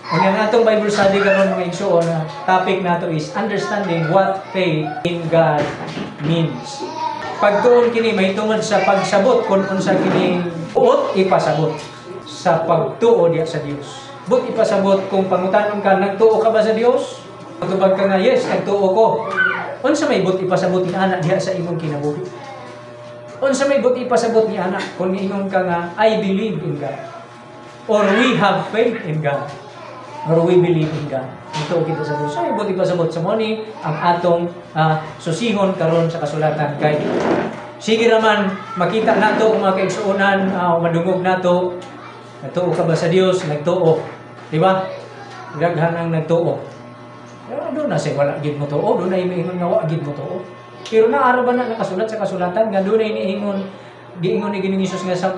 Ang atong Bible study karon mga igsoon, topic nato is understanding what faith in God means. Pagtuon kini may tungod sa pagsabot kung unsa kini buot ipasabot sa pagtuo diya sa Dios. Buot ipasabot kung pangutanon ka, nagtuo ka ba sa Dios? Pagtubag ka nga, yes, nagtuo ko. Unsa may buot ipasabot ni anak diha sa imong kinabuhi? Unsa may buot ipasabot ni anak kung ingon ka nga, I believe in God, or we have faith in God, or we believe in God. Ito kita sa Diyos. Ay, buti pa sabot sa money ang atong susihon karon sa kasulatan. Kay sige raman makita nato kung mga kaigsuonan, madungog nato. Nagtuo ka ba sa Dios? Nagtuo. Di ba? Daghan ang nagtuo. Pero doon na siya wala gid mo tuo. Doon na imiingon nga wala gid mo tuo. Pero naaro ba na nakasulat sa kasulatan nga doon na iniingon giingon ni Ginoong Hesus nga sa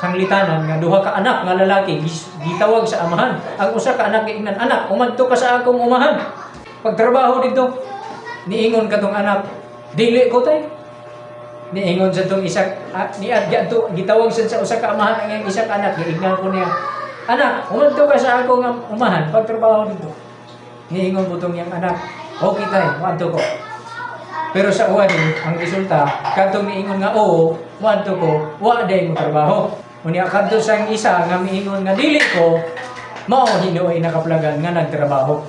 sanglitanan nga duha ka anak nga lalaki gitawag sa amahan. Ang usa ka anak giingnan, anak, umadto ka sa akong umahan. Pagtrabaho dito, niingon katong anak, dili ko tay. Niingon sa tong isa niadya to gitawag sa usa ka amahan ang isa ka anak giingnan ko niya. Anak, umadto ka sa akong umahan, pagtrabaho dito. Niingon po tong yang anak, okay tay, umadto ko. Pero sa uwan, ang resulta, kadtong niingon nga oo, wadto ko, wa day mo trabaho. Unya kadto sang isa nga miingon nga dili ko, mao hinuoy nakaplagan nga nagtrabaho.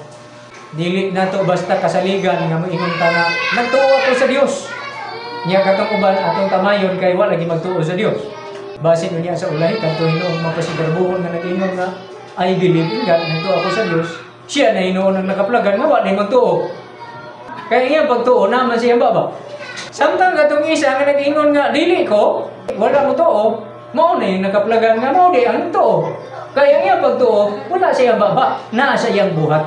Dili nato basta kasaligan nga moingon ta nga nagtuo ako sa Dios. Nya katong uban atong tamayon kay wala lagi magtuo sa Dios. Basin unya sa ulay kadto hinuon mapasigarbuhon nga nagingon nga I believe in God, nagtuo ako sa Dios. Siya na hinuon ang nakaplagan nga wa day magtuo. Kaya nga pagtuo naman siya ba? Samtang katong isa nga nag-ingon nga, dili ko, wala mo tuo, mao na yung nakaplagan nga, mao di ang tuo. Kaya nga pagtuo, wala siya baba, naa sa iyang buhat.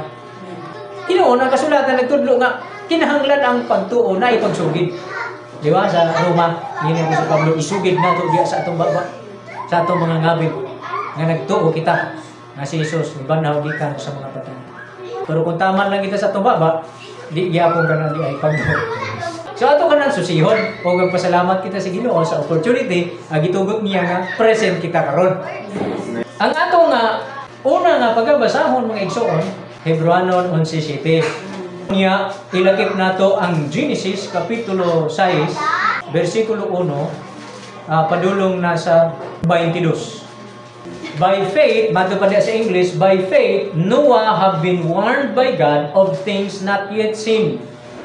Hinuon ang kasulatan nagtudlo nga, kinahanglan ang pagtuo na ipagsugid. Di ba? Sa Roma, yun yung sa Pablo, isugid na ito diya sa atong baba, sa atong mga ngabig, nga nagtuo kita, nga si Jesus, ibanaw gikan sa mga patay. Pero kung tama lang kita sa atong baba, di gyapon ka na di ay pagdo. So ato ka nang susihon o magpasalamat kita sa Ginoo sa opportunity gitugot niya nga present kita karon. Ang ato nga una nga pagabasahon mga igsoon, Hebreanon 11:7. Niya ilakip nato ang Genesis kapitulo 6 bersikulo 1 padulong nasa 22. By faith, madto pa sa English, by faith, Noah have been warned by God of things not yet seen.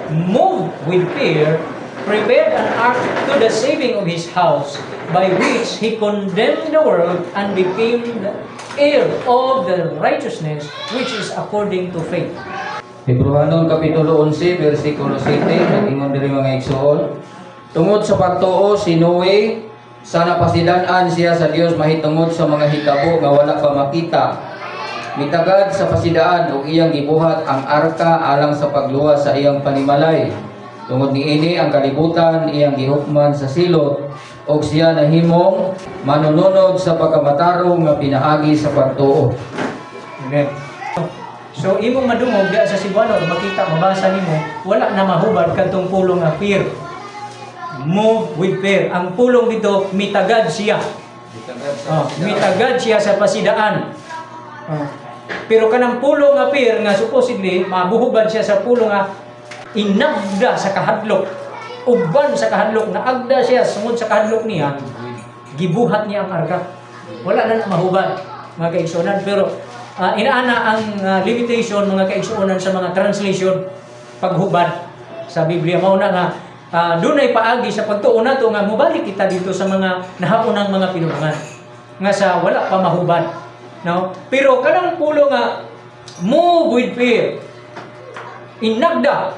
Moved with fear, prepared an ark to the saving of his house, by which he condemned the world and became the heir of the righteousness which is according to faith. Hebreanon kapitulo 11, versikulo 7, nag-ingon diri mga igsoon, tungod sa pagtuo si Noe, sana pasidan-an siya sa Dios mahitungod sa mga hitabo nga wala pa makita. Mitagad sa pasidaan ug iyang gibuhat ang arka alang sa pagluwas sa iyang panimalay. Tungod niini ang kalibutan iyang gihukman sa silot ug siya nahimong manununod sa pagkamatarong nga pinaagi sa pagtuo. Amen. So imong madungog diha sa Cebuano makita mabasa nimo wala na mahubad kadtong pulong nga fear. Move with fear. Ang pulong dito, mitagad siya. Mitagad siya sa pasidaan. Pero kanang pulong nga fear nga supposedly, mabuhubad siya sa pulong nga inagda sa kahadlok. Uban sa kahadlok, naagda siya sungod sa kahadlok niya, gibuhat niya ang arka. Wala na mahubad, mga kaigsuonan. Pero inaana ang limitation, mga kaigsuonan sa mga translation, paghubad sa Biblia. Mauna nga, doon ay paagi sa pagtuon nato nga mubalik kita dito sa mga nahaunang mga pinulungan nga sa wala pa mahubad, no? Pero kanang pulo nga move with fear, inagda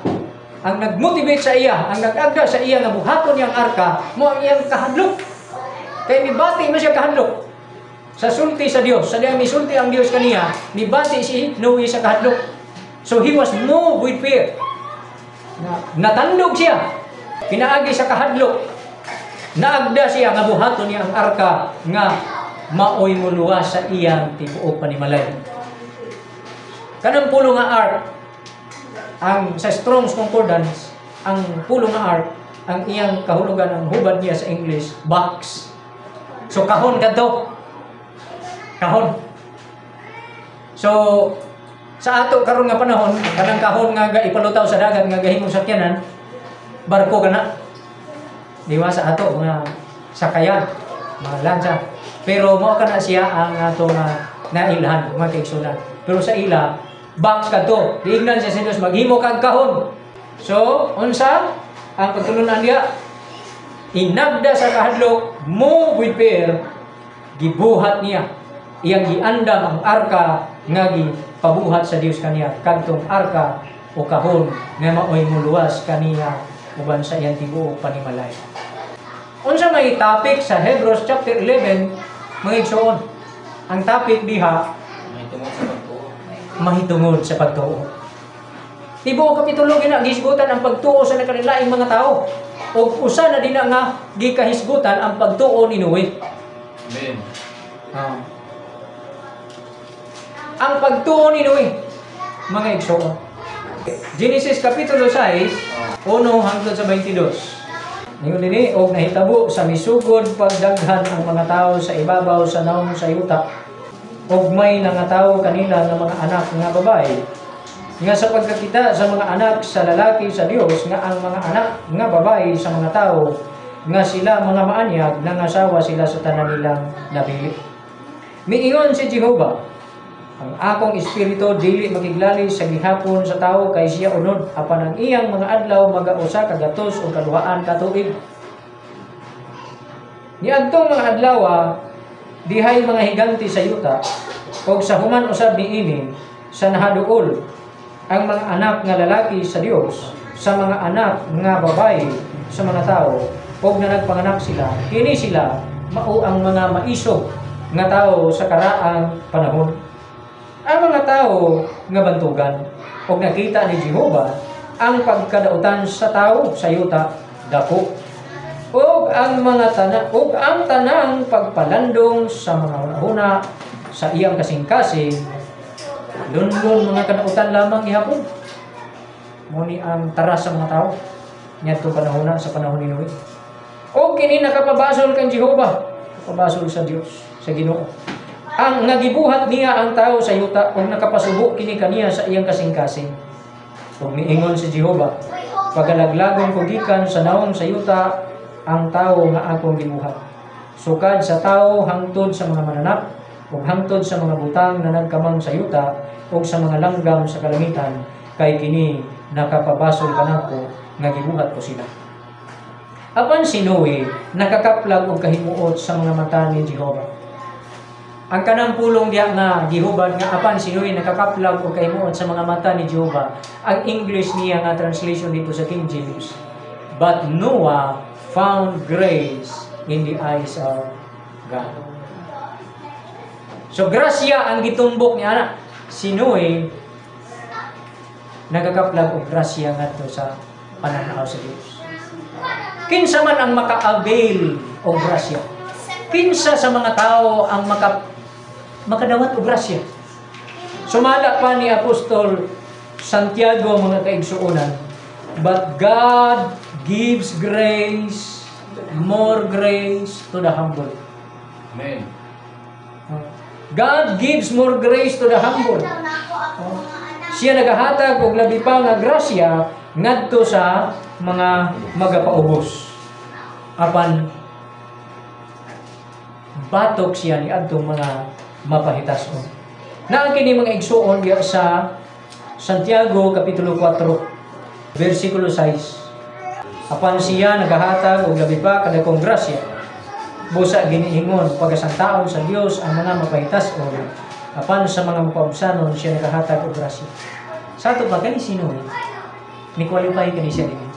ang nagmotivate sa iya, ang nagagda sa iya nga buhaton niyang arka mo ang iyang kahadlok kay mibati mo siya kahadlok sa sulti sa Dios. Sa diya misulti ang Dios kaniya, mibati si Noe sa kahadlok. So he was moved with fear. Natandog siya pinaagi sa kahadlok, naagda siya nga buhaton niya ang arka nga maoy muluwas sa iyang tibuok panimalay. Kanang pulo nga ark, ang sa Strong's Concordance, ang pulo nga ark, ang iyang kahulugan, ang hubad niya sa English, box. So kahon kadto. Kahon. So Sa ato karon nga panahon, kanang kahon nga ipalutaw sa dagat nga gahimong sakyanan, barko kana. Di ba sa ato mga sakayan, mga lansa. Pero mao kana siya ang ato nga nailhan, mga kaigsunan. Pero sa ila, box ka to. Diignan siya sa Dios, maghimo kag kahon. So, unsa ang pagtulunan niya? Inagda sa kahadlok, move with fear, gibuhat niya. Iyang giandam ang arka nga gipabuhat sa Dios kaniya. Kadtong arka o kahon nga maoy muluwas kaniya uban sa iyang tibuok panimalay. Unsa may topic sa Hebrews chapter 11, mga igsoon? Ang topic diha mahitungod sa pagtuo. Tibuok kapitulo ginagisgutan ang pagtuo sa nakalilaing mga tao. O usa na din nga gikahisgutan ang pagtuo ni Noe. Amen. Ang pagtuo ni Noe, mga igsoon. Genesis kapitulo 6, 1 hangtod sa 22. Ningon dinhi og nahitabo sa misugod pagdaghan ang mga tao sa ibabaw sa naong sa yuta. Og may nangatawo kanila nga mga anak nga babae. Nga sa pagkakita sa mga anak sa lalaki sa Dios nga ang mga anak nga babae sa mga tao nga sila mga maanyag nangasawa sila sa tanan nilang nabili. Miingon si Jehovah, ang akong espiritu dili makiglali sa gihapon sa tao kay siya unod apan ang iyang mga adlaw magausa ka gatos o kaluhaan ka tuig. Niadtong mga adlaw dihay mga higanti sa yuta og sa human usab niini sa nahaduol ang mga anak nga lalaki sa Dios sa mga anak nga babae sa mga tao og na nagpanganak sila kini sila mao ang mga maisog nga tao sa karaang panahon. Ang mga tao nga bantugan og nakita ni Jehovah ang pagkadautan sa tao sa yuta dako og ang tanang pagpalandong sa mga una sa iyang kasing-kasing lunlon mga kadautan lamang gihapon. Muni ang taras sa mga tao ngadto panahon sa panahon ni Noe. Og kini nakapabasol kang Jehovah, nakapabasol sa Dios, sa Ginoo. Ang nagibuhat niya ang tao sa yuta ug nakapasubo kini kaniya sa iyang kasing-kasing. Ug miingon si Jehovah, pagalaglagon ko gikan sa naong sa yuta ang tao nga akong gibuhat. Sukad sa tao hangtod sa mga mananap ug hangtod sa mga butang na nagkamang sa yuta ug sa mga langgam sa kalangitan kay kini nakapabasol kanako nga gibuhat ko sila. Apan si Noe nakakaplag og kahimuot sa mga mata ni Jehovah. Ang kanang pulong diya nga gihubad nga apan si Noe nakakaplag og kahimuot sa mga mata ni Jehovah. Ang English niya nga translation dito sa King James, but Noah found grace in the eyes of God. So grasya ang gitumbok niya na. Si Noe nagakaplag og grasya ngadto sa pananaw sa Dios. Kinsa man ang maka-avail og grasya? Kinsa sa mga tao ang makadawat og grasya? Sumala pa ni Apostol Santiago mga kaigsuonan, but God gives grace, more grace to the humble. Amen. God gives more grace to the humble. Siya nagahatag og labi pa nga grasya ngadto sa mga magapaubos. Apan batok siya ni adtong mga mapahitason. Naa kini mga igsuon diya sa Santiago kapitulo 4 versikulo 6. Apan siya nagahatag og labi pa kadakong grasya. Busa giniingon pagasantaon sa Dios ang mga mapahitason. Apan sa mga mapaubsanon siya nagahatag og grasya. Sa ato pa kani sino ni qualify kani siya dinhi.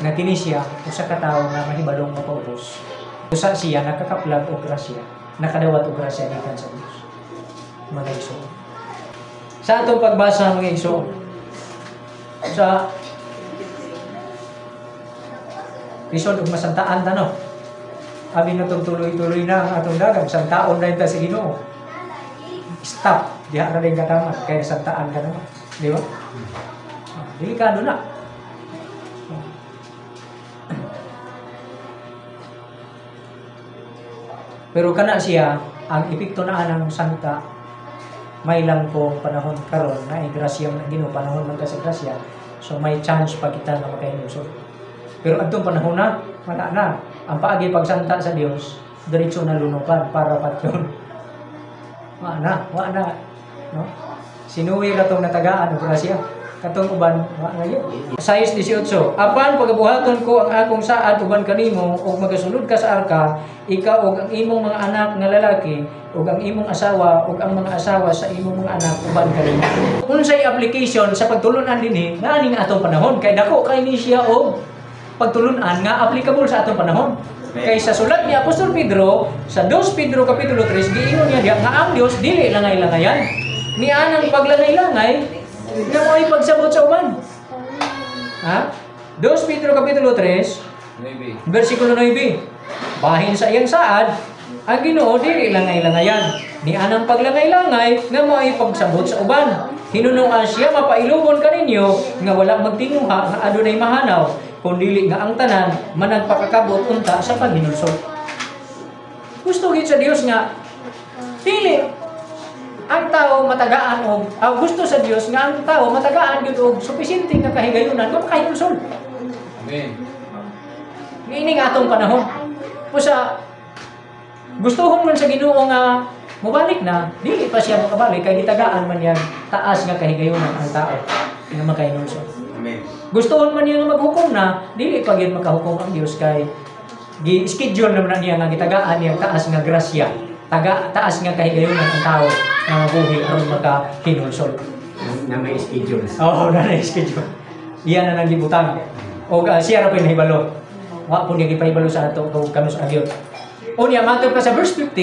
Nga kini siya usa ka tawo nga mahibalong mapaubos. Usa siya nakakaplag og grasya, nakadawat og grasya gikan sa Dios. Mga igsoon. Sa atong pagbasa mga igsoon, sa lisod og masantaan ta no. Abi na tuloy-tuloy na ang atong dagang santaon na ita sa Ginoo. Stop, diha ra rin katama kay santaan ka naman, di ba? Delikado na. Pero kana siya ang epekto na ng santa may lang po panahon karon na grasya ng Ginoo, panahon man ka sa grasya. So may chance pa kita na makahinulsol. Pero adtong panahon na, wala na. Ang paagi pagsanta sa Dios, diretso na lunukan para patyon. Wala na, no? Sinuwi ka tong natagaan og grasya. Katong uban wala yun. Sayos 18. Apan pagabuhaton ko ang akong saad uban kanimo ug magasulod ka sa arka, ikaw ug ang imong mga anak nga lalaki ug ang imong asawa ug ang mga asawa sa imong mga anak uban kanimo. Unsay application sa pagtulunan dinhi nga ani nga atong panahon kay dako kay ni siya og pagtulunan nga applicable sa atong panahon. Kay sa sulat ni Apostol Pedro sa 2 Pedro kapitulo 3 giingon niya diha nga ang Dios dili langay-langayan. Ni anang paglangay-langay nga mo ay pagsabot sa uban. Ha? 2 Pedro kapitulo 3 versikulo 9. Bahin sa iyang saad ang Ginoo dili langay-langayan. Ni anang paglangay-langay nga mo ay pagsabot sa uban. Hinunungan siya mapailubon kaninyo nga wala magtinguha nga adunay mahanaw kundi nga ang tanan managpakakabot unta sa paghinulsol. Gusto gid sa Dios nga dili ang tao matagaan og gusto sa Dios nga ang tao matagaan gyud og supisente nga kahigayunan nga makahinulsol. Amen. Ini nga atong panahon. Pusa gustuhon man sa Ginoo nga mobalik na, dili pa siya makabalik kay gitagaan man yan taas nga kahigayunan ang tao nga makahinulsol. Amen. Gustuhon man niya nga maghukom na, dili pa gyud makahukom ang Dios kay gi-schedule naman niya nga gitagaan niya taas nga grasya, taas nga kahigayunan ang tao nga mabuhi aron makahinulsol. Na may schedule. Oo, na may schedule. Iyan na nang gibutang. O siya ra pinahibalo. Wa po niya gipahibalo sa ato kung kano sa agyon. O niya matod pa sa verse 15,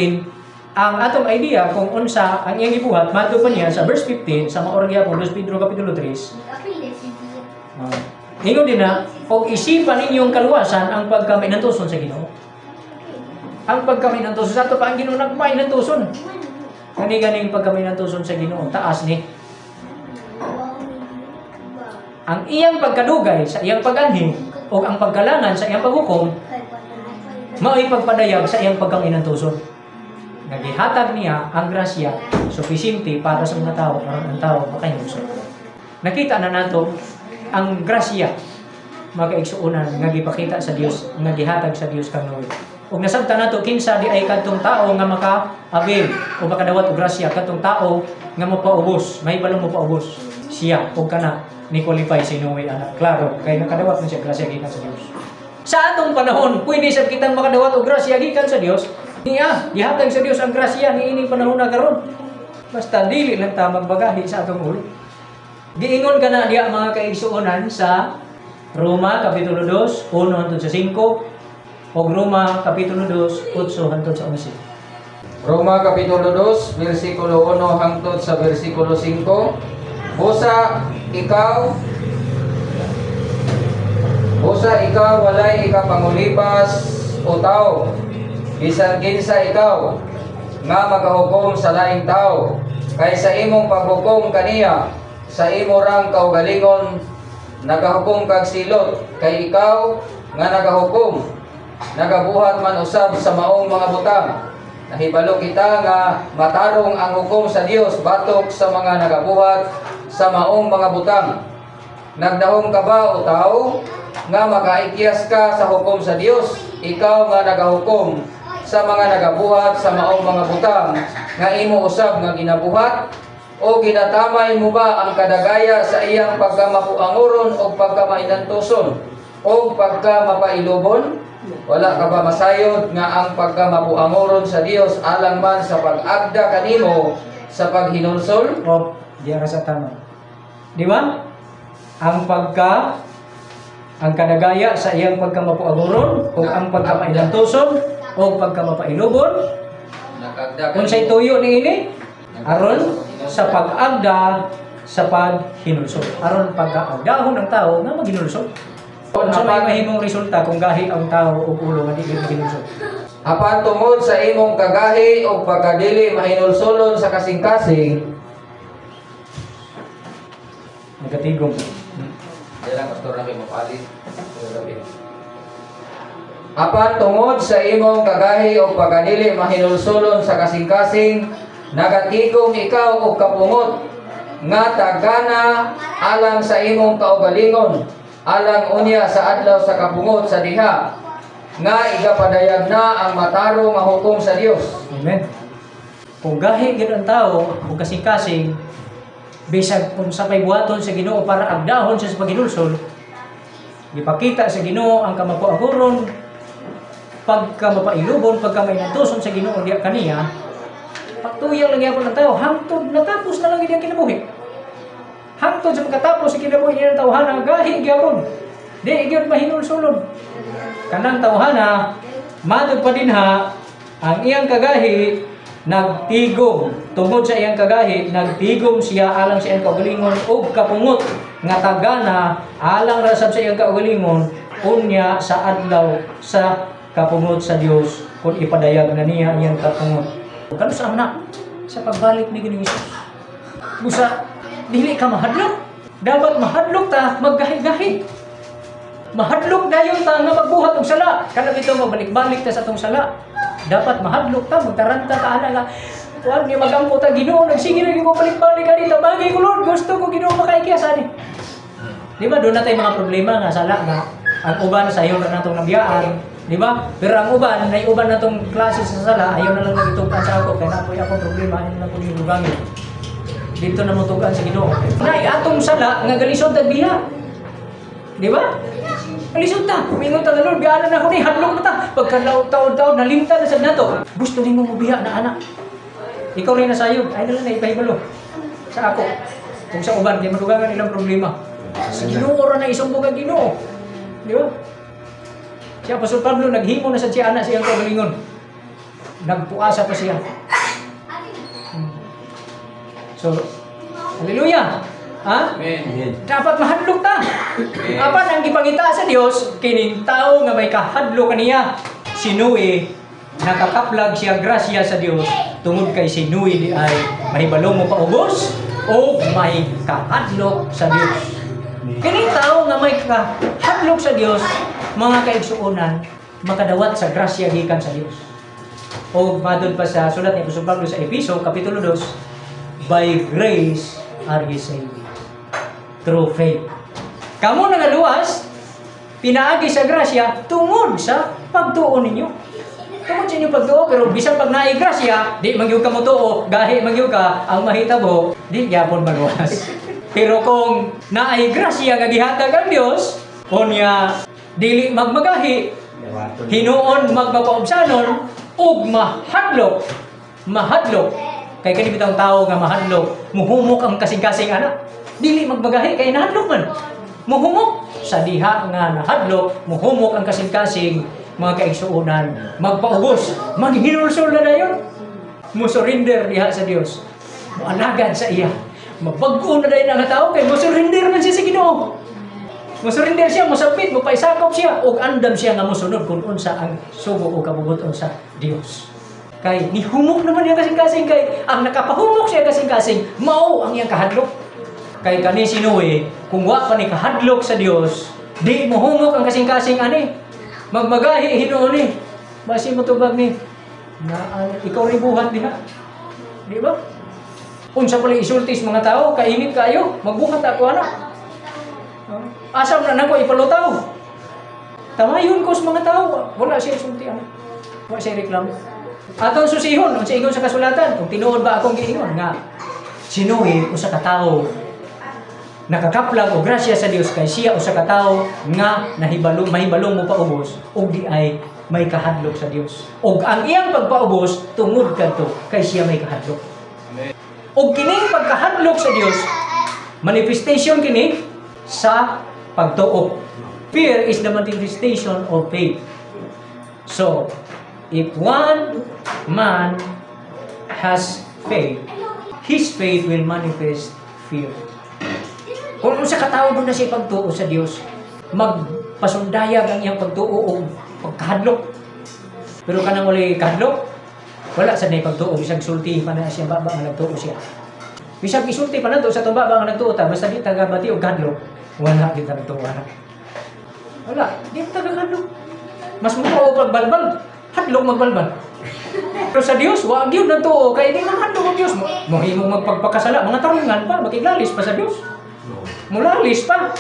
ang atong idea kung unsa ang iyang gibuhat, matod pa niya sa verse 15 sa maorang gyapon 2 Pedro kapitulo 3. Ingon din na, og isipan ninyong kaluwasan ang pagkaminantuson sa Ginoo. Ang pagkaminantuson sa ato pa ang Ginoo nagpainantuson. Ganing pagkaminantuson sa Ginoo, taas ni. Ang iyang pagkadugay sa iyang paganhi o ang pagkalangan sa iyang paghukom mao'y pagpadayag sa iyang pagkaminantuson. Nagihatag niya ang grasya supisente para sa mga tao para ang tao makahinulsol. Nakita na nato ang grasya makaigsuunan nga gipakita sa Dios nga gihatag sa Dios kanuy. Ug nasabtan nato kinsa di ay kadtong tao nga maka-avail o makadawat og grasya kadtong tao nga mopaubos, may balong mopaubos. Siya og kana ni qualify si Noe anak. Klaro, kay nakadawat na siya grasya gikan sa Dios. Sa atong panahon, pwede sa kitang makadawat og grasya gikan sa Dios. Niya, gihatag sa Dios ang grasya ni ining panahon na karon. Basta dili lang ta magbagahi sa atong ulo. Giingon kana diha mga kaigsuonan sa Roma kapitulo 2, 1 hangtod sa 5. O Roma Kapitulo 2, 8 hangtod sa 11. Roma Kapitulo 2, versikulo 1 hangtod sa versikulo 5. Busa ikaw walay ikapangulipas o tao. Bisan kinsa ikaw nga magahukom sa laing tao, kay sa imong paghukom kaniya, sa imo rang kaugalingon nagahukom kag silot, kay ikaw nga nagahukom nagabuhat man usab sa maong mga butang. Nahibalo kita nga matarong ang hukom sa Dios batok sa mga nagabuhat sa maong mga butang. Nagdahom ka ba o tao nga makaikyas ka sa hukom sa Dios, ikaw nga nagahukom sa mga nagabuhat sa maong mga butang nga imo usab nga ginabuhat? O ginatamay mo ba ang kadagaya sa iyang pagkamapuanguron o pagkamainantuson o pagkamapailubon? Wala ka ba masayod nga ang pagkamapuanguron sa Dios alang man sa pag-agda kanimo sa paghinulsol? O, diya ka sa tanong. Di ba? Ang kadagaya sa iyang pagkamapuanguron o ang pagkamailantuson o pagkamapailubon. Kung sa'y tuyo ni ini, aron sa pag-agda sa paghinulsol. Aron pag-agdahon ang tao nga maghinulsol. Kung sa may mahimong resulta kung gahi ang tao o ulo nga di maghinulsol. Apan tungod sa imong kagahi o pagkadili mahinulsolon sa kasing-kasing. Nagatigong. Dalang pastor na may mapalit. Apan tungod sa imong kagahi o pagkadili mahinulsolon sa kasing-kasing, nagatigom ikaw og kapungot nga tagana alang sa imong kaugalingon, alang unya sa adlaw sa kapungot sa diha, nga igapadayag na ang matarong nga hukom sa Dios. Amen. Kung gahi gid ang tao ug kasing-kasing bisag kung sa pay buhaton sa Ginoo para agdahon siya sa paghinulsol, gipakita sa Ginoo ang kamapuaguron, pagka mapailubon, pagka may natuson sa Ginoo diya kaniya, pagtuyaw lang gyapon ang tao hangtod natapos na lang gid ang kinabuhi. Hangtod sa pagkatapos sa kinabuhi niya ng tawhana, gahi gyapon. Di gyud mahinulsolon. Kanang tawhana madug pa dinha ang iyang kagahi nagtigom. Tungod sa iyang kagahi nagtigom siya alang sa iyang kaugalingon ug kapungot nga tagana alang ra sab sa iyang kaugalingon unya sa adlaw sa kapungot sa Dios kung ipadayag na niya iyang kapungot. Kano sa anak sa pagbalik ni Ginoong Hesus. Busa dili ka mahadlok. Dapat mahadlok ta maggahi-gahi. Mahadlok dayon ta nga magbuhat og sala. Kana bitaw mabalik-balik ta sa atong sala. Dapat mahadlok ta, magtaranta ta ana nga. Huwag niyo magampo ta Ginoo, nagsige na mo balik-balik ani ta bagay ko Lord, gusto ko Ginoo makaikyas ani. Di ba doon na tayo mga problema nga sala nga ang uban sa iyo na natong nabiyaan, di ba? Pero ang uban, nay uban natong klase sa sala, ayaw na lang nagitukan sa ako kay napoy akong problema ani na ko hinugangin. Dito na mo tugan sa Ginoo. Nay atong sala nga galisod tag biya. Di ba? Alisod ta, mingon ta Lord, biyanan na ko ni, hadlok na ta. Pagka taon-taon, nalimta na sa nato. Gusto ni mo mabiya na anak. Ikaw rin nasayod, ay na lang na ipahibalo sa ako. Kung sa uban, di madugangan ilang problema. Sa Ginoo ra na isumbong ang Ginoo. Di ba? Si Apostol Pablo, naghimo na sa siya anak siyang kaugalingon. Nagpuasa pa siya. So, hallelujah! Ha? Amen. Dapat mahadlok ta. Apan ang gipangita sa Dios kining tawo nga may kahadlok kaniya. Si Noe nakakaplag siya grasya sa Dios tungod kay si Noe di ay mahibalong mo paubos o may kahadlok sa Dios. Kining tawo nga may kahadlok sa Dios, mga kaigsuonan, makadawat sa grasya gikan sa Dios. O madod pa sa sulat ni Apostol Pablo sa Efeso kapitulo 2, by grace are ye saved through faith. Kamu nagaluwas, pinaagi sa grasya tungod sa pagtuo ninyo. Tungod sa inyong pagtuo, pero bisan pag naay grasya, di magyug ka mo tuo, gahi magyug ka, ang mahitabo, di gyapon maluwas. Pero kung naay grasya nga gihatag ang Dios, kunya dili magmagahi, hinuon magpapaubsanon ug mahadlok. Kay kani bitang tao nga mahadlok, muhumok ang kasing-kasing anak. Dili magmagahi kay nahadlok man. Muhumok sa diha nga nahadlok, muhumok ang kasing-kasing mga kaigsuonan, magpaubos, maghinulsol na dayon. Musurrender diha sa Dios. Mualagad sa iya. Mabag-o na dayon ang tao kay musurrender man siya sa Ginoo. Musurrender siya, musapit, mupaisakop siya ug andam siya nga mosunod kun unsa ang sugo o kabubuton sa Dios. Kay nihumok naman niya kasing-kasing kay ang nakapahumok siya kasing-kasing mao ang iyang kahadlok. Kay kani si Noe, kung wa pa ni kahadlok sa Dios, di mo humok ang kasing-kasing ani. Magmagahi hinuon ni. Basi mo tubag ni na ikaw rin buhat diha. Di ba? Unsa pala isultis mga tao, kainit kayo, magbuhat ako anak. Asam na nako ipalutaw. Tamayon ko sa mga tao, wala siya isulti ano. Wala siya reklamo. Atong susihon, unsa ingon sa kasulatan, kung tinuod ba akong giingon nga si Noe usa ka tawo nakakaplag og grasya sa Dios kay siya usa ka tawo nga mahibalong mo paubos ug di ay may kahadlok sa Dios. Ug ang iyang pagpaubos tungod kadto kay siya may kahadlok. Amen. Ug kining pagkahadlok sa Dios, manifestation kini sa pagtuo. Fear is the manifestation of faith. So, if one man has faith, his faith will manifest fear. Kung sa katao doon na siya pagtuo sa Diyos, magpasundayag ang iyang pagtuo o pagkahadlok. Pero kanang wala kahadlok, wala sa na pagtuo. Bisag sulti pa na siya baba nga nagtuo siya. Bisag isulti pa na to sa itong baba nga nagtuo ta, basta di tagabati o kahadlok, wala kita nagtuo. Wala, di tagakahadlok. Mas mukha o pagbalbal, hadlok magbalbal. Pero sa Dios, wag yun na to. Kaya di man handog ang Dios. Mahimong magpagpakasala. Mga tarungan pa, magiglalis pa sa Dios. Mulalis pa.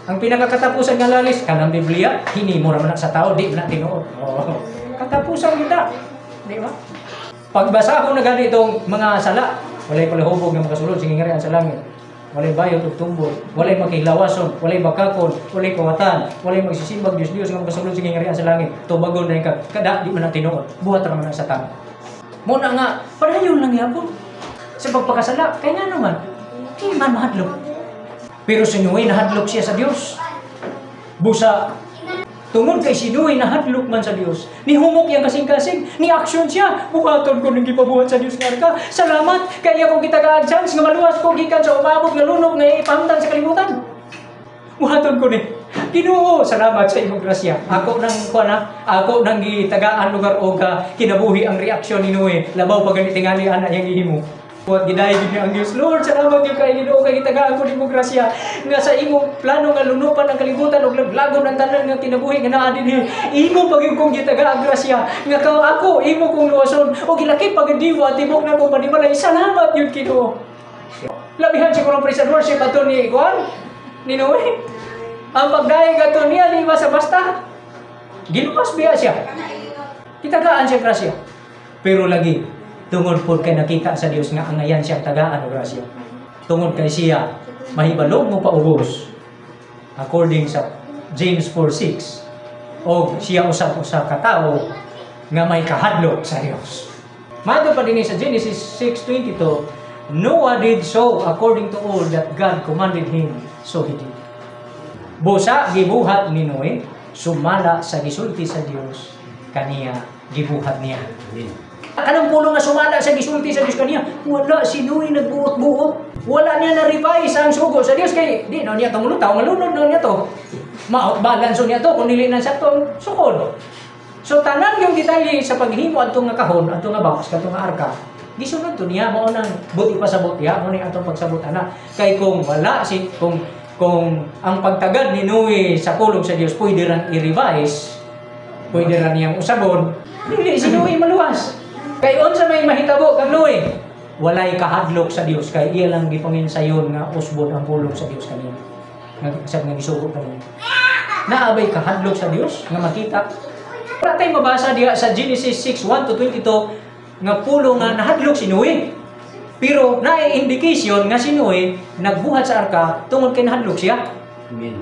Ang pinakakatapusan nga lalis, kanang Biblia, hinimo naman na sa tao, di na tinuod. Oh. Katapusan kita. Di ba? Pagbasa ko na ganitong mga sala, walay palihubog ng makasulod, singingarian sa langit. Walay bayot o tumbol, walay makilawason, walay bakakon, walay kawatan, walay magsisimbag Diyos ng makasulod, singingarian sa langit. Tubagon na yung kada, di man na tinuod. Buhat naman na sa tao. Muna nga, padayon lang yapon. Sa pagpakasala, kaya nga naman, di man mahadlok. Pero sinuwi, nahadlok siya sa Diyos. Busa, tungod kay sinuwi, nahadlok man sa Diyos. Ni humok yang kasing-kasing, ni aksyon siya. Buhaton ko nang gipabuhat sa Diyos nga ka. Salamat, kaya kung kita ka-chance nga maluwas ko, gikan sa umabot nga lunok nga ipamtan sa kalibutan. Buhaton ko ni. Ginoo, salamat sa imong grasya. Ako nang gitagaan lugar o kinabuhi ang reaksyon ni Noe. Labaw pag tingali anak yang ihimo. Buat gidayeg niya ang Diyos. Lord, salamat yung kay Ginoo kay gitagaan ko nimo grasya nga sa imong plano nga lunupan ang kalibutan ug laglagon ang tanan nga kinabuhi nga naa dinhi. Imo pag kong gitagaan grasya nga ako imo kong luwason o gilaki pag diwa tibok na ko panimalay. Salamat yun Ginoo. Labihan siguro praise and worship ato ni Juan ni Noe. Ang pagdayeg ato niya di basta-basta. Gilupas biya siya. Gitagaan siya grasya. Pero lagi tungod po kay nakita sa Dios nga angayan siya tagaan o grasya. Tungod kay siya mahibalog mo paubos. According sa James 4:6. O siya usap sa katao nga may kahadlok sa Dios. Mato pa din sa Genesis 6:22, Noah did so according to all that God commanded him, so he did. Busa gibuhat ni Noe, sumala sa gisulti sa Dios, kaniya gibuhat niya. Anong pulo nga sumala sa gisulti sa Diyos kaniya? Wala, si Noe nagbuot-buot. Wala niya na-revise ang sugo sa Diyos. Kaya di na niya tumulutaw, malunod na niya to. Balanso niya to, kung nilinan sa to, sukod. So tanan yung detalye sa paghimo at nga kahon, at nga box, at nga arka. Gisunod to niya, mao nang buti pa sa butya, mao ni atong pagsabot ana. Kay kung wala, kung ang pagtagad ni Noe sa pulong sa Diyos, pwede ran i-revise, pwede ran niyang usabon, hindi si Noe maluwas. Kay unsa may mahitabo kang Noe, walay kahadlok sa Dios kay iya lang gipanginsayon nga usbon ang pulong sa Dios kaniya. Nga gisugo kaniya. Naabay kahadlok sa Dios nga makita. Wala tayong mabasa diha sa Genesis 6:1-22 nga pulong nga nahadlok si Noe. Pero naay indication nga si Noe nagbuhat sa arka tungod kay nahadlok siya. Amen.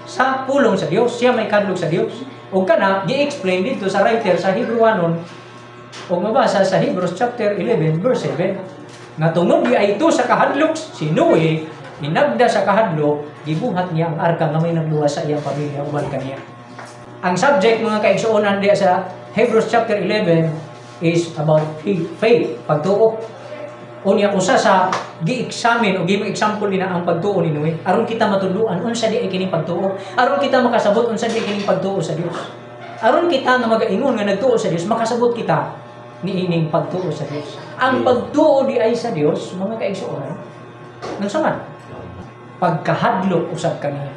Sa pulong sa Dios, siya may kahadlok sa Dios. O kana gi-explain dito sa writer sa Hebrewanon. O mabasa sa Hebrews chapter 11 verse 7 nga tungod di ay ito sa kahadlok si Noe inagda sa kahadlok gibuhat niya ang arka nga may nagluwas sa iyang pamilya uban kaniya. Ang subject mga kaigsuonan diya sa Hebrews chapter 11 is about faith, pagtuo. Unya usa sa gi-examine o gi-example nila ang pagtuo ni Noe aron kita matuluan unsa di ay kining pagtuo, aron kita makasabot unsa di kining pagtuo sa Dios. Aron kita nga magaingon nga nagtuo sa Dios, makasabot kita niining pagtuo sa Dios. Ang pagtuo di ay sa Dios, mga kaigsuonan, nang man pagkahadlok usab kaniya.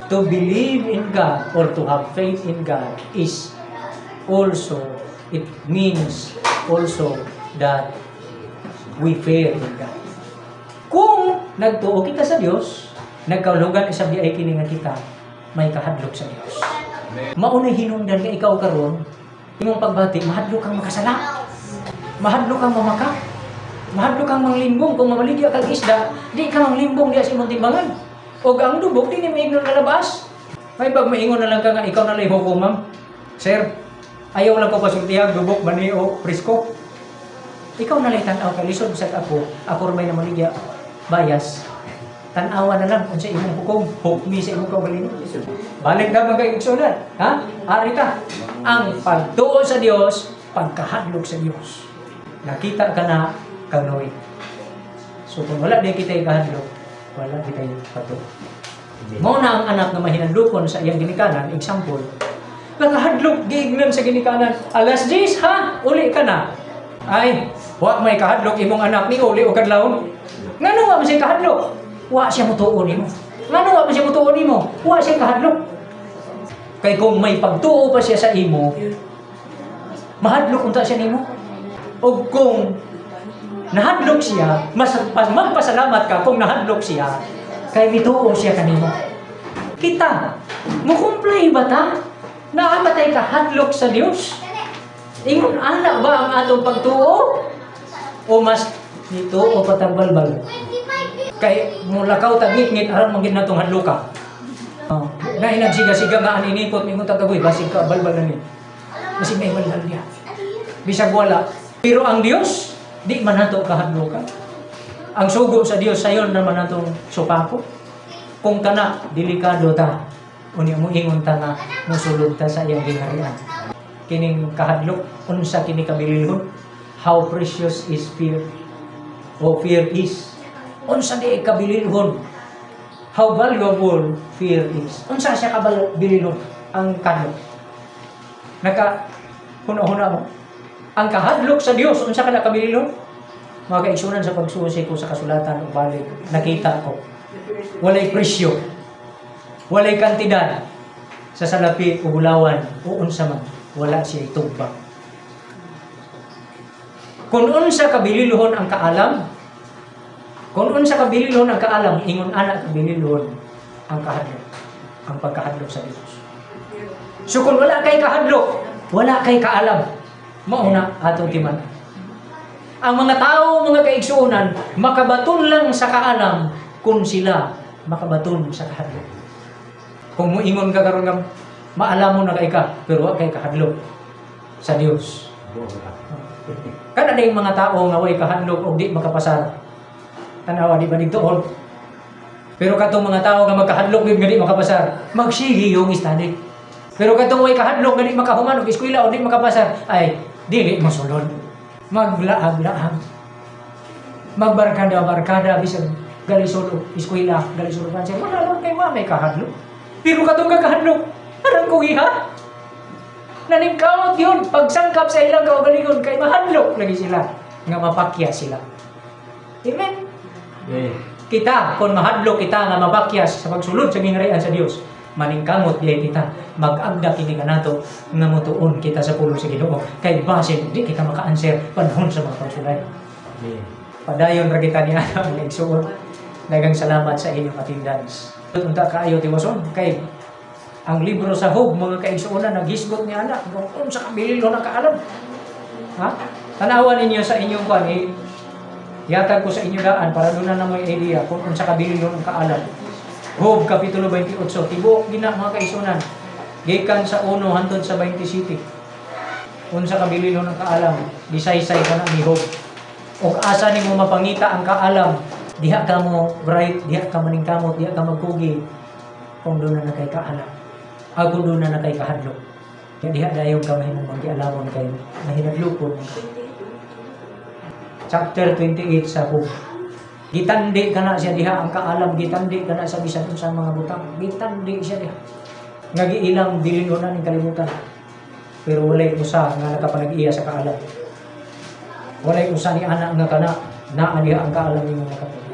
To believe in God or to have faith in God is also, it means also that we fear in God. Kung nagtuo kita sa Dios, nagkaulugan isab di ay kini nga kita may kahadlok sa Dios. Maunay hinungdan nga ikaw karon imong pagbati, mahadlok kang makasala, mahadlok kang mamaka, mahadlok kang manglimbong. Kung mamaligya kang isda, di ka manglimbong diya sa imong timbangan. O ang dubok, di ni maignon na labas. May bag maingon na lang ka nga, ikaw na lang hukumam. Sir, ayaw lang ko pasultihag, dubok, mani o presko. Ikaw na lang tanaw ka, lisod sa ako may na maligya, bayas. Tanawa na lang kung sa imong hukom, hukmi sa imong kaugalingon. Balik na mga kaigsunan, ha? Arita, ang pagtuo sa Dios, pagkahadlok sa Dios. Nakita ka na kang Noe. So kung wala din kita ikahadlok, wala kita pagtuo. Mao na ang anak na mahinandukon sa iyang ginikanan, example. Nakahadlok, giignan sa ginikanan. Alas 10, ha? Uli ka na. Ay, wag may kahadlok imong anak ni uli o kadlawon. Ngano nga man siya kahadlok? Wa siya mutuon nimo. Ngano nga man siya mutuon nimo? Wa siya kahadlok. Kay kung may pagtuo pa siya sa imo, mahadlok unta siya nimo. O kung nahadlok siya, magpasalamat ka kung nahadlok siya, kay mituo siya kanimo. Kita, mukumplay ba ta? Naamatay ka hadlok sa Dios? Ingon ana ba ang atong pagtuo? O mas dito o patagbalbal? Kay mulakaw tagit-ngit aron magin natong hadloka. Na inagsiga-siga nga aninipot mingon tagagoy basig ka balbal na ni. Basig may balbal niya. Bisag wala. Pero ang Dios di man nato kahadloka. Ang sugo sa Dios sayon naman natong supako. Kung kana delikado ta, unya mo ingon ta nga mosulod ta sa iyang gingharian. Kining kahadlok unsa kini kabililhon? How precious is fear? O fear is. Unsa di kabililhon? How valuable fear is. Unsa siya kabililhon? Ang kahadlok. Huna-huna mo. Ang kahadlok sa Dios unsa kana kabililhon? Mga kaigsunan sa pagsusi ko sa kasulatan ug balik, nakita ko walay presyo, walay kantidad sa salapi o bulawan o unsa man, wala siya itugba. Kung unsa kabililhon ang kaalam, kung unsa kabililhon ang kaalam, ingon ana kabililhon ang kahadlok, ang pagkahadlok sa Dios. So kung wala kay kahadlok, wala kay kaalam, mauna atong timan. Ang mga tao, mga kaigsuunan, makabaton lang sa kaalam kung sila makabaton sa kahadlok. Kung muingon ka karon nga maalam mo na kay ka, pero wa kay kahadlok sa Dios. Kana ding mga tao nga way kahadlok og di makapasar. Tanawa di ba digtuon? Pero katong mga tao nga magkahadlok gyud nga di makapasar, magsigi yung study. Pero katong way kahadlok nga di makahuman og eskwela o di makapasar, ay dili mosulod. Maglaag-laag. Magbarkada-barkada bisag galisod eskwela, galisod pansin. Wala lang kay may kahadlok. Pero katong kahadlok, parang kung iha. Naningkamot yun, pagsangkap sa ilang kaugalingon, kay mahadlok lagi sila, nga mapakya sila. Amen? Yeah. Kita, kung mahadlok kita nga mapakyas sa pagsulod sa gingharian sa Dios, maningkamot diay kita, mag-agda kini ka nato, nga mutuon kita sa pulong sa Ginoo. Kay basin, di kita maka-answer panahon sa mga pagsulay. Yeah. Padayon ra kita niya ang igsuon. Daghang salamat sa inyong attendance. Unta kaayo tiwason kay ang libro sa Job mga kaigsuonan naghisgot ni ana kung unsa ka bililhon ang kaalam. Ha? Tanawan ninyo sa inyong kwan yatag ko sa inyo daan para doon na mo idea kung unsa ka bililhon ang kaalam. Job kapitulo 28 tibuok gina mga kaigsuonan. Gikan sa 1 hangtod sa 27. Unsa ka bililhon ang kaalam? Disaysay ka na ni Job. O asa nimo mapangita ang kaalam? Diha ka mo bright, diha ka maningkamot, diha ka magkugi kung doon na kay kaalam. Ako doon na kay kahadlok. Kaya diha dayon ka mahimong magialamon kay mahinadlokon. Chapter 28 sa Job. Gitandi ka na siya diha ang kaalam, gitandi ka na sa bisan sa mga butang. Gitandi siya diha. Ngagiilang dilinhonan ning kalibutan. Pero walay usa nga nakapanag-iya sa kaalam. Walay usa ni ana nga kana naa diha ang kaalam nimo nakapag.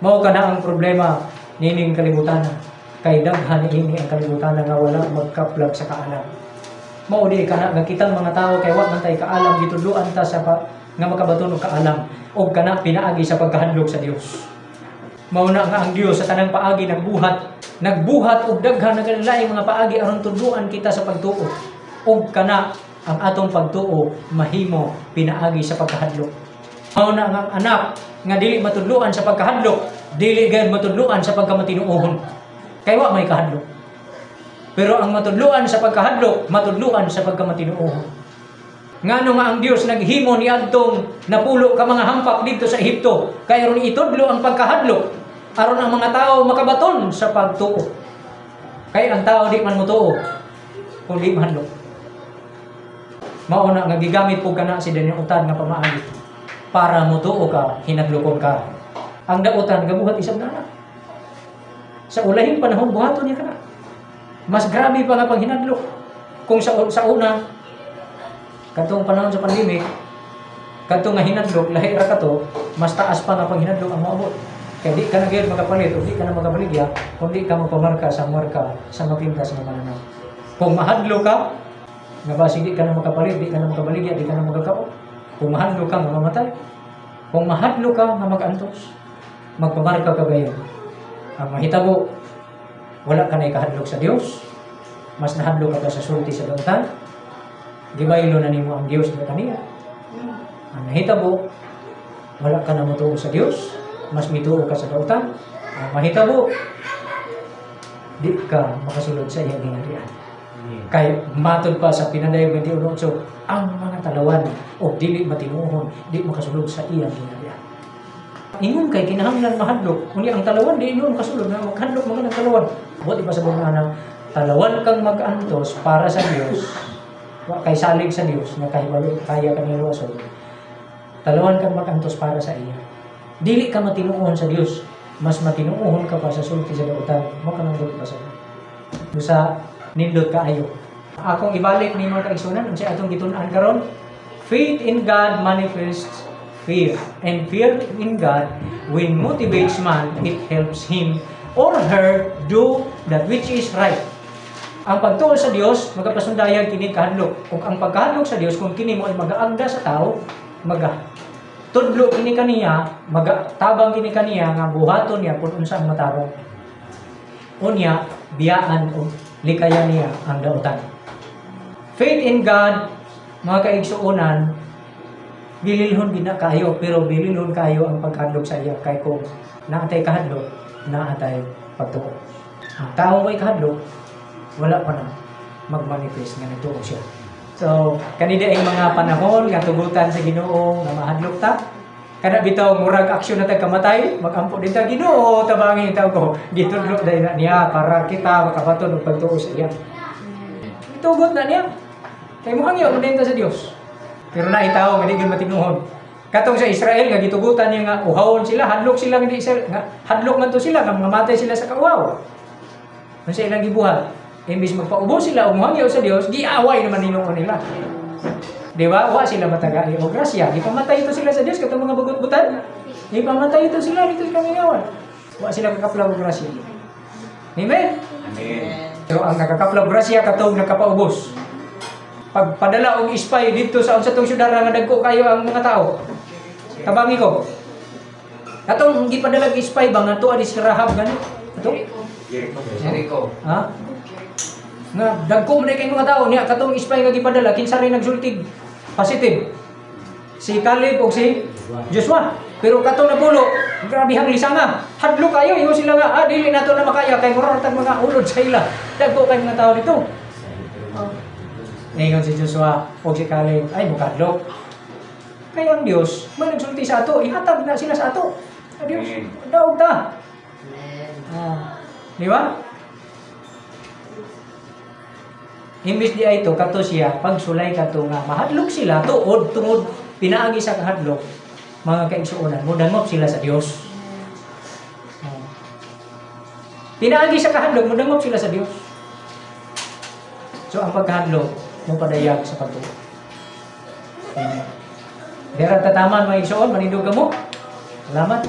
Mao kana ang problema nining kalibutan. Kay daghan ini ang kalibutan nga wala magkaplag sa kaalam. Mao di kana nga kitang mga tao kay wa man tay kaalam gitudloan ta sa nga makabaton og kaalam og kana pinaagi sa pagkahadlok sa Dios. Mao na nga ang Dios sa tanang paagi nagbuhat og daghan nga laing mga paagi aron tudloan kita sa pagtuo. Og kana ang atong pagtuo mahimo pinaagi sa pagkahadlok. Mao na nga anak nga dili matudloan sa pagkahadlok, dili gayud matudloan sa pagkamatinuohon. Kay wa may kahadlok. Pero ang matudloan sa pagkahadlok, matudloan sa pagkamatinuohon. Ngano nga ang Dios naghimo ni adtong napulo ka mga hampak dito sa Ehipto, kay aron itudlo ang pagkahadlok, aron ang mga tao makabaton sa pagtuo. Kay ang tao di man motuo kung di mahadlok. Mao na nga gigamit pug kana si Daniel utad nga pamaagi para motuo ka, hinadlokon ka. Ang dautan gabuhat isab na. Sa ulahing panahon buhaton niya kana. Mas grabe pa nga pang hinadlok. Kung sa una katong panahon sa pandemic, katong nga hinadlok lahi ra kato, mas taas pa nga pang hinadlok ang moabot. Kaya di ka na gyud magapalit o di ka na magabaligya kung di ka magpamarka sa marka sa mapintas nga mananaw. Kung mahadlok ka, Nga basig di ka na makapalit, di ka na makabaligya, di ka na magkakao. Kung mahadlo ka, mamamatay. Kung mahadlo ka, nga mag-antos, magpamarka ka gayon. Ang mahitabo, wala ka na ikahadlok sa Dios, mas nahadlok ka sa sulti sa dautan, gibaylo na nimo ang Dios na kaniya. Ang mahitabo, wala ka na mutuo sa Dios, mas mituo ka sa dautan. Ang mahitabo, di ka makasulod sa iyang ginarian. Kaya matod pa sa Pinadayo 21:8, ang mga talawan o dili matinuhon, di makasulod sa iyang ginarian. Ingon kay kinahanglan mahadlok, kundi ang talawan di ingon kasulod na maghadlok mga ng talawan. Buti pa sa mga nang talawan kang mag-antos para sa Dios, wa kay salig sa Dios, nga kaya kanila usod. Talawan kang mag-antos para sa iya. Dili ka matinuon sa Dios, mas matinuon ka pa sa sulti sa dautan, makananggot pa sa sa nindot kaayo. Akong ibalik ni mga kaigsunan unsa atong gitun-an karon. Faith in God manifests fear, and fear in God, when motivates man, it helps him or her do that which is right. Ang pagtuo sa Dios magapasundayag kini kahadlok. Kung ang pagkahadlok sa Dios kung kini mo ay magaagda sa tao, tudlo kini kaniya, magatabang kini kaniya nga buhaton niya kun unsa ang matarong. Unya biyaan o likaya niya ang dautan. Faith in God, mga kaigsuonan, bililhon gina kayo, pero bililhon kayo ang pagkahadlok sa iya. Kay kung naatay kahadlok, naatay pagtuo. Ang tao ay kahadlok, wala pa na magmanifest nga nagtuo siya. So, kanina ay mga panahon nga tugutan sa Ginoo nga mahadlok ta. Kada bitaw murag aksyon na kamatay, magampo din ta Ginoo, tabangin ta ko. Gitudlo dai na niya para kita makabaton og pagtuo sa iya. Tugot na niya. Kay mo hangyo din ta sa Dios. Pero na itaw nga di gyud matinuhon. Katong sa Israel nga gitugutan niya nga uhawon sila, hadlok sila nga nga hadlok man to sila nga mamatay sila sa kauwaw. Unsa ilang gibuhat? Imbis magpaubos sila og muhangyo sa Dios, giaway naman Ginoo nila. Di ba? Wa sila matagai o grasya. Gipamatay ito sila sa Dios katong mga bugot-butan. Gipamatay ito sila dito sa kangayawan. Wa sila kakaplaw og grasya. Amen. Amen. Pero ang nakakaplaw og grasya katong nakapaubos. Pagpadala og ispay dito sa unsa tong syudad nga dagko kayo ang mga tao. Tabangi ko. Katong gipadala og ispay ba nga tuwa di si Rahab gani? Ato? Jericho. Ha? Nga dagko man kay mga tao niya katong ispay nga gipadala kinsa rin nagsultig positive. Si Caleb ug si Joshua. Pero katong nabulo, grabe hang lisanga. Hadlo kayo ingon sila nga dili nato na makaya kay mura tag mga ulod sa ila. Dagko kay mga tao dito. Ingon si Joshua o si Caleb, ay mukadlok. Kaya ang Diyos, may nagsulti sa ato, ihatag na sila sa ato. Diyos, daog ta. Di ba? Imbis di ay ito, kato siya, pagsulay kato nga, mahadlok sila, tuod, tungod, pinaagi sa kahadlok, mga kaigsuonan, mudangop sila sa Diyos. Pinaagi sa kahadlok, mudangop sila sa Diyos. So, ang pagkahadlok, mo padayag sa pagtuo. Amen. Dera tataman mga igsoon, manindog ka mo. Salamat.